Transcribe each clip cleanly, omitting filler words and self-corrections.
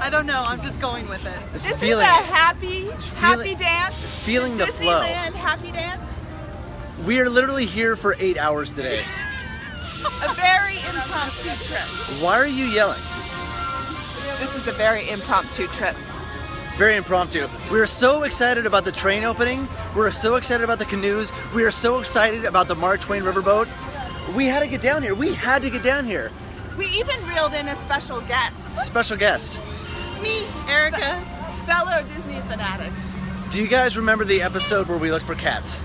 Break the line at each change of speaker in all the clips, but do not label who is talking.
I don't know. I'm just going with it.
This is a happy dance.
Feeling the flow.
Disneyland happy dance.
We are literally here for 8 hours today.
A very impromptu trip.
Why are you yelling?
This is a very impromptu trip.
Very impromptu. We are so excited about the train opening. We're so excited about the canoes. We are so excited about the Mark Twain Riverboat. We had to get down here. We had to get down here.
We even reeled in a special guest.
Special guest.
Me, Erica.
Fellow Disney fanatic.
Do you guys remember the episode where we looked for cats?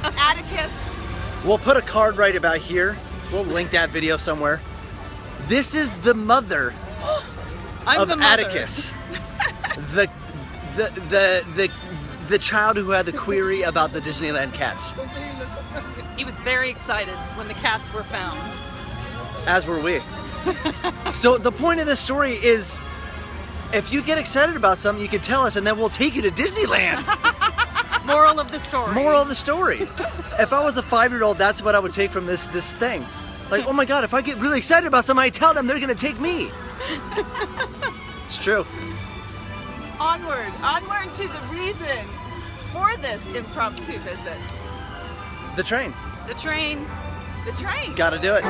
Atticus.
We'll put a card right about here. We'll link that video somewhere. This is the mother of Atticus. the child who had the query about the Disneyland cats.
He was very excited when the cats were found.
As were we. So the point of this story is, if you get excited about something, you can tell us and then we'll take you to Disneyland.
Moral of the story.
Moral of the story. If I was a 5-year-old, that's what I would take from this thing. Like, oh my God, if I get really excited about something, I tell them they're gonna take me. It's true.
Onward to the reason for this impromptu visit.
The train.
The train.
The train.
Gotta do it.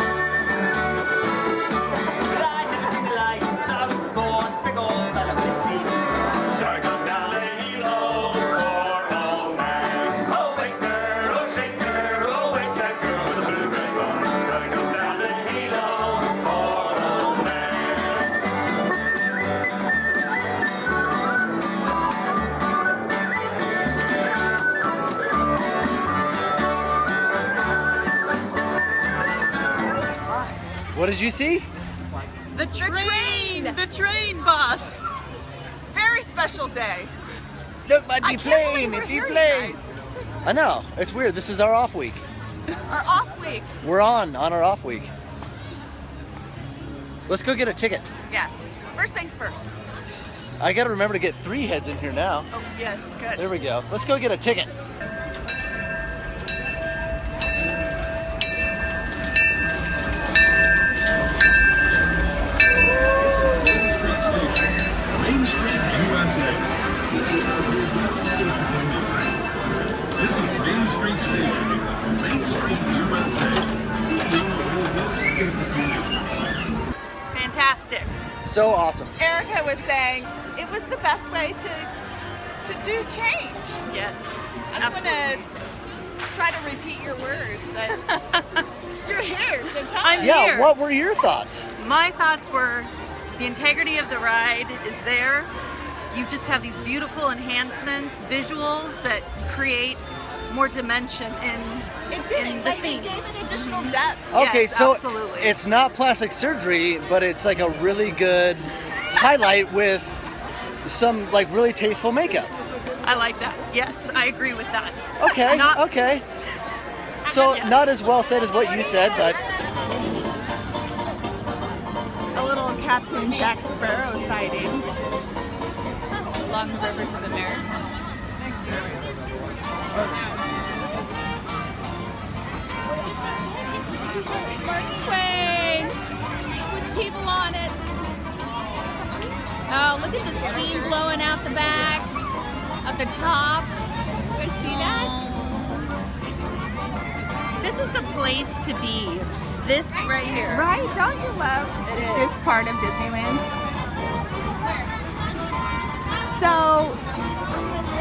What did you see?
The train. The train, boss.
Very special day.
Look, my
I can't
plane,
believe we're
the
here, you
plane.
guys.
I know, it's weird. This is our off week.
Our off week.
We're on our off week. Let's go get a ticket.
Yes. First things first.
I gotta remember to get 3 heads in here now.
Oh, yes. Good.
There we go. Let's go get a ticket.
Main Street, USA. This is Main Street Station. Main Street, USA.
Fantastic.
So awesome.
Erica was saying it was the best way to do change.
Yes.
I'm
Absolutely.
gonna try to repeat your words, but you're here, so tell
I'm
us.
Yeah,
here.
what were your thoughts?
My thoughts were the integrity of the ride is there. You just have these beautiful enhancements, visuals that create more dimension in
It did.
in
It,
the
like,
scene.
it gave an additional depth.
Okay,
Yes,
so
absolutely.
it's not plastic surgery, but it's like a really good highlight with some like really tasteful makeup.
I like that. Yes, I agree with that.
Okay,
Not-
okay. So
Yes.
not as well said as what you said, but
A little Captain Jack Sparrow sighting along the rivers of America. Mark Twain with people on it. Oh, look at the steam blowing out the back, at the top. You guys see that?
This is the place to be. This right here.
Right? Don't you love this part of Disneyland? So,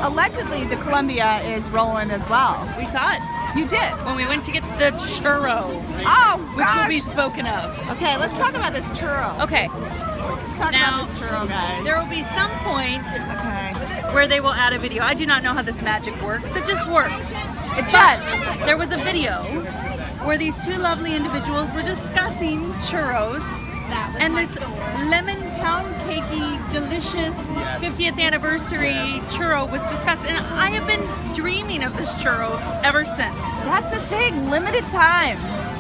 allegedly, the Columbia is rolling as well.
We saw it
You did.
when we went to get the churro,
Oh,
which will
gosh.
be spoken of.
Okay, let's talk about this churro.
Okay,
Let's talk
now,
about this churro, guys.
there will be some point
Okay.
where they will add a video. I do not know how this magic works. It just works.
It
But
does.
there was a video where these two lovely individuals were discussing churros,
That was
and
my
this
sword.
lemon pound cakey, delicious 50th anniversary churro was discussed, and I have been dreaming of this churro ever since.
That's the thing, limited time.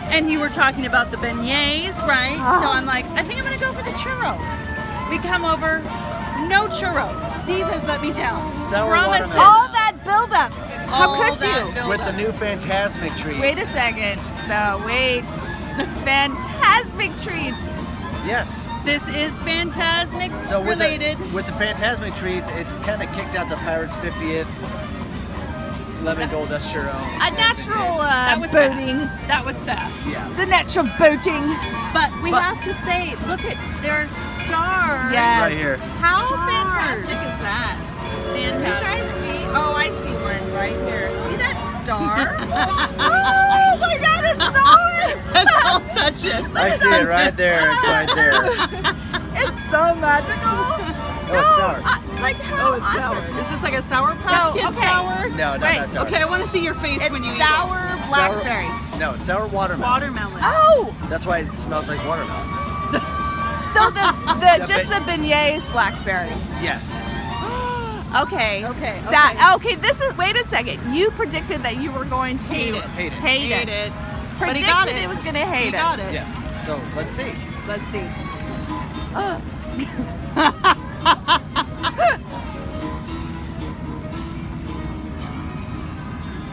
And you were talking about the beignets, right?
Ah.
So I'm like, I think I'm gonna go for the churro. We come over, no churro. Steve has let me down.
Sour
Promises.
watermelon.
All that buildup. How
All
could
that
you?
buildup.
with the new Fantasmic treats.
Wait a second, though. Wait. Fantastic treats.
Yes.
This is Phantasmic
So
related.
with the Phantasmic treats, it's kind of kicked out the Pirates 50th lemon gold dust churro.
A natural
That was
boating.
fast. That was fast.
Yeah.
The natural boating.
But we have to say, look at, there are stars.
Yes.
Right here.
How
Stars.
fantastic is that? You
Fantastic.
guys see? Oh, I see one right there. See that star? Oh my God, it's so
I'll touch it.
I see it right there. It's right there.
It's so magical.
Oh, it's sour.
Like how
Oh, it's sour.
awesome.
Is this like a sour patch Kid
okay.
sour?
No, not
Wait,
that sour.
Okay, I want to see your face
It's
when you
sour
eat
blackberry.
No, it's sour
it.
watermelon.
Watermelon.
Oh,
That's why it smells like watermelon.
so the just the beignet is blackberry.
Yes.
Okay.
Okay,
Okay. This is. Wait a second. You predicted that you were going to
Hate it.
Hate it.
Hate
Hate
it.
it. But
Predicted
he got it.
it was gonna hate
He
it.
got it.
Yes. So let's see.
Let's see.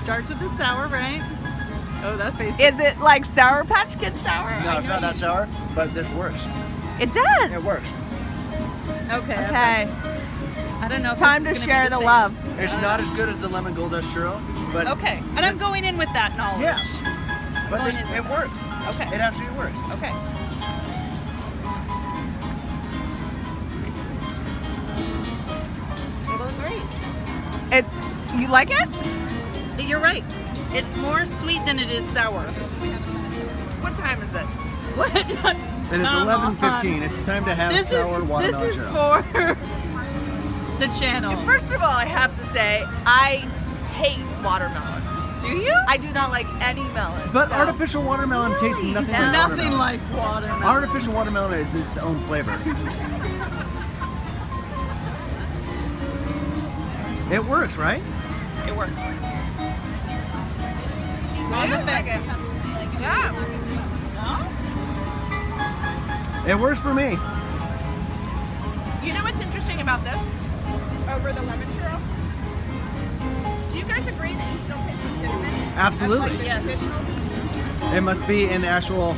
Starts with the sour, right? Oh, that face.
Is it like Sour Patch Kid sour?
No, it's not that sour, but this works.
It does.
It works.
Okay.
Okay.
I don't know. If
Time
this
to
is gonna
share
be
the
same.
love.
It's not as good as the lemon gold dust churro, but
Okay. And I'm going in with that knowledge.
yeah, but
Going
this,
in.
it works.
Okay.
It actually works.
Okay. It'll agree.
It. You like it?
You're right. It's more sweet than it is sour.
What time is it?
What?
It is
Come
11:15. It's time to have
This
sour
is
watermelon churro.
for the channel.
First of all, I have to say I hate watermelon.
Do you?
I do not like any melon.
But
so-
artificial watermelon tastes
Really?
nothing
No.
like
Nothing
watermelon.
like watermelon.
Artificial watermelon is its own flavor. It works, right?
It works.
On the fix.
Yeah.
It works for me.
You know what's interesting about this? Over the lemon churro? Do you guys agree that you still taste the cinnamon?
Absolutely.
That's like the
Yes.
traditional?
It must be in the actual.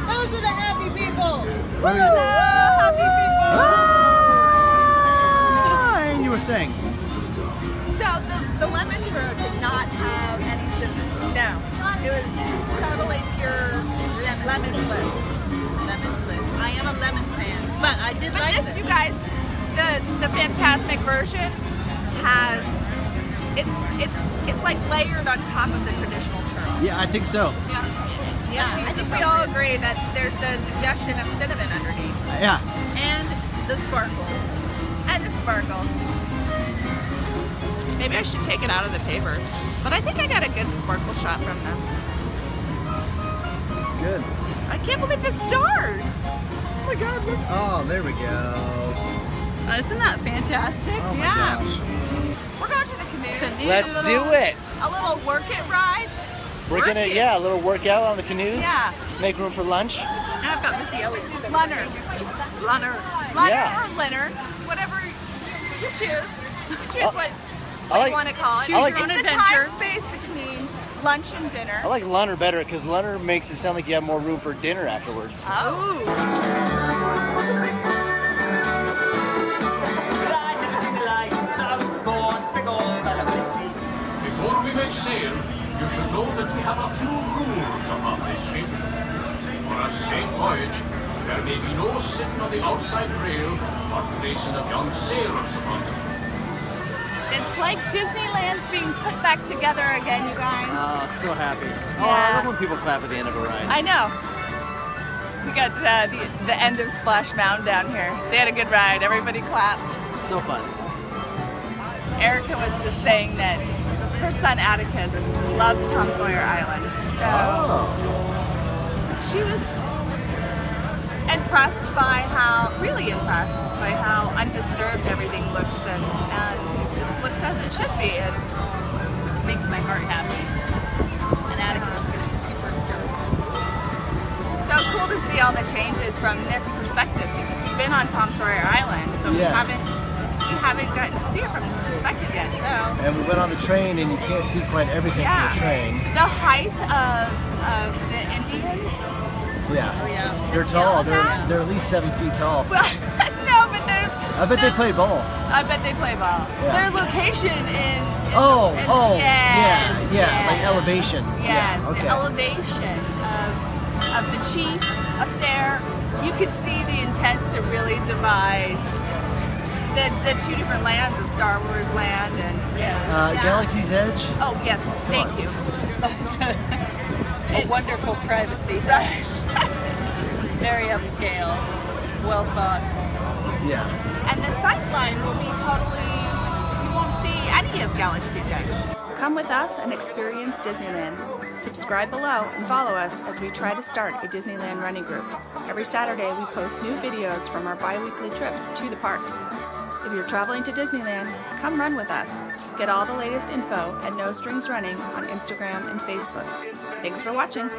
Those are the happy people.
Happy people!
And you were saying.
So the lemon churro did not have any cinnamon. No. It was totally pure lemon bliss.
Lemon bliss. I am a lemon fan, but I did
But
like
this, you guys, the Phantasmic version has it's like layered on top of the traditional churro.
Yeah, I think so.
Yeah, I think we all agree that there's the suggestion of cinnamon underneath
Yeah.
And the sparkles.
and the sparkle. Maybe I should take it out of the paper, but I think I got a good sparkle shot from them.
Good.
I can't believe the stars.
Oh my God! Look. Oh, there we go.
Isn't that fantastic?
Oh my
Yeah.
gosh.
We're going to the canoes.
Let's
A
do
little-
it.
A little work it ride.
We're gonna,
Work it.
a little workout on the canoes.
Yeah.
Make room for lunch.
I've got this yellow stuff.
Lunner.
Lunner.
Lunner
Yeah.
or Linner, whatever you choose. You choose what
I like-
you want to call it.
Choose
your
it's
own
the
adventure.
time space between lunch and dinner.
I like lunner better because lunner makes it sound like you have more room for dinner afterwards.
Oh.
Before we make sail, you should know that we have a few rules upon this ship. On a safe voyage, there may be no sitting on the outside rail or placing of young sailors upon it.
It's like Disneyland's being put back together again, you guys.
Oh, so happy. Oh, I
Yeah.
love when people clap at the end of a ride.
I know. We got the end of Splash Mountain down here. They had a good ride. Everybody clapped.
So fun.
Erica was just saying that her son Atticus loves Tom Sawyer Island. So she was really impressed by how undisturbed everything looks and it just looks as it should be. And
Makes my heart happy. And Atticus is going to be super stoked.
so cool to see all the changes from this perspective because we've been on Tom Sawyer Island, but we
Yeah.
haven't haven't gotten to see it from this perspective yet. So.
And we went on the train, and you can't see quite everything from the train.
The height of the Indians.
Yeah.
Oh, yeah.
They're tall. They're at least 7 feet tall.
Well, no, but they're.
I bet they play ball.
I bet they play ball.
Yeah.
Their location in
Yeah, like elevation.
Yes,
Yeah, okay.
the elevation of the chief up there. You could see the intent to really divide the two different lands of Star Wars land and
Galaxy's Edge.
Oh yes, thank you.
A wonderful privacy touch. Very upscale. Well thought.
Yeah.
And the sight line will be totally, you won't see any of Galaxy's Edge. Come with us and experience Disneyland. Subscribe below and follow us as we try to start a Disneyland running group. Every Saturday we post new videos from our bi-weekly trips to the parks. If you're traveling to Disneyland, come run with us. Get all the latest info at No Strings Running on Instagram and Facebook. Thanks for watching.